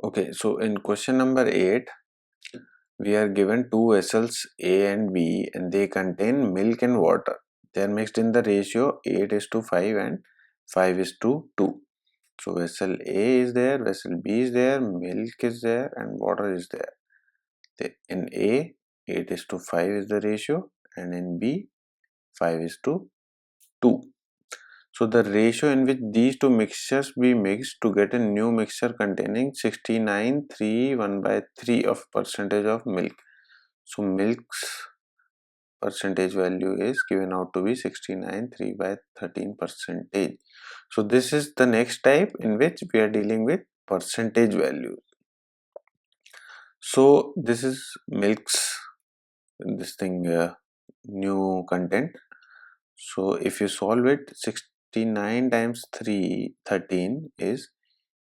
Okay, so in question number 8, we are given two vessels A and B and they contain milk and water. They are mixed in the ratio 8:5 and 5:2. So vessel A is there, vessel B is there, milk is there and water is there. In A, 8:5 is the ratio and in B, 5:2. So the ratio in which these two mixtures be mixed to get a new mixture containing 69:3 of percentage of milk. So milk's percentage value is given out to be 69:3/13%. So this is the next type in which we are dealing with percentage value. So this is milk's new content. So if you solve it, 69 times 13 is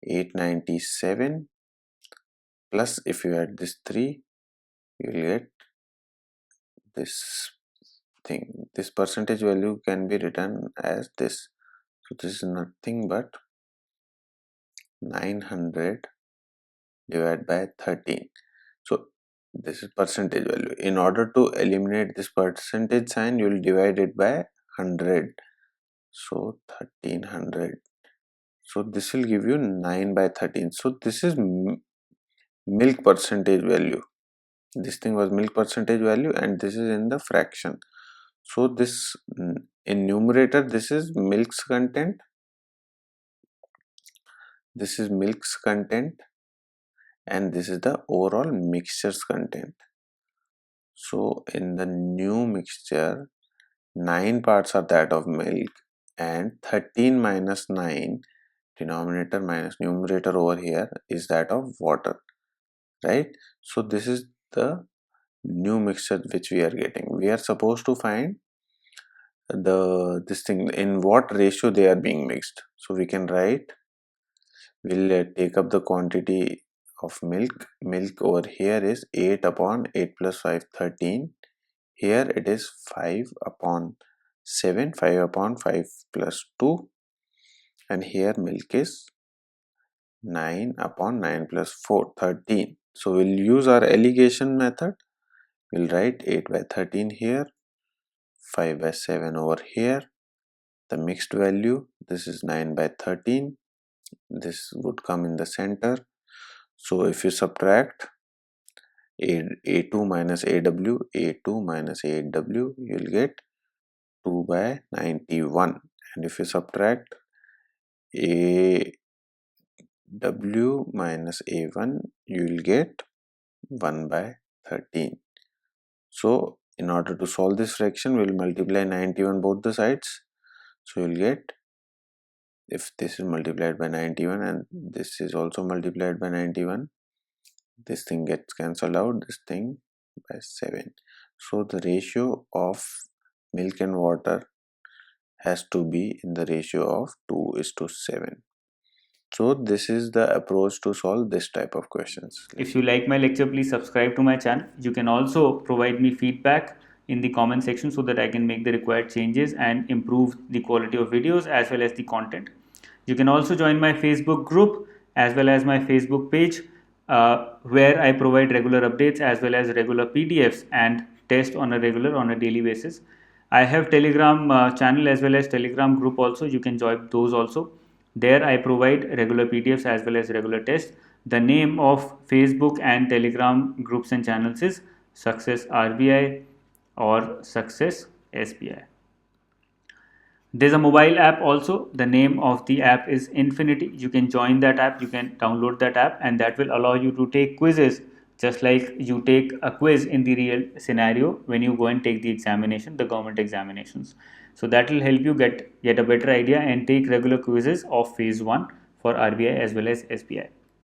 897, plus if you add this 3, you will get this thing. This percentage value can be written as this. So this is nothing but 900 divided by 13. So this is percentage value. In order to eliminate this percentage sign, you will divide it by 100. So 1300. So this will give you 9/13. So this is milk percentage value. This thing was milk percentage value and this is in the fraction. So this in numerator, this is milk's content. This is milk's content and this is the overall mixture's content. So in the new mixture, 9 parts are that of milk and 13 minus 9, denominator minus numerator over here, is that of water, right? So this is the new mixture which we are getting. We are supposed to find this thing in what ratio they are being mixed. So we can write, we'll take up the quantity of milk. Milk over here is 8/8 plus 5, 13. Here it is 5/7, 5/5 plus 2, and here milk is 9/9 plus 4, 13. So we'll use our alligation method. We'll write 8/13 here, 5/7 over here. The mixed value, this is 9/13. This would come in the center. So if you subtract A2 minus AW, A2 minus AW, you will get 2/91. And if you subtract AW minus A1, you will get 1/13. So in order to solve this fraction, we will multiply 91 both the sides. So you will get, if this is multiplied by 91 and this is also multiplied by 91, this thing gets cancelled out, this thing by 7. So the ratio of milk and water has to be in the ratio of 2:7. So this is the approach to solve this type of questions. If you like my lecture, please subscribe to my channel. You can also provide me feedback in the comment section so that I can make the required changes and improve the quality of videos as well as the content. You can also join my Facebook group as well as my Facebook page where I provide regular updates as well as regular PDFs and test on a daily basis. I have Telegram channel as well as Telegram group also. You can join those also. There I provide regular PDFs as well as regular tests. The name of Facebook and Telegram groups and channels is Success RBI or Success SBI. There's a mobile app also. The name of the app is Infinity. You can join that app, you can download that app, and that will allow you to take quizzes just like you take a quiz in the real scenario when you go and take the examination, the government examinations. So that will help you get a better idea and take regular quizzes of phase 1 for RBI as well as SBI.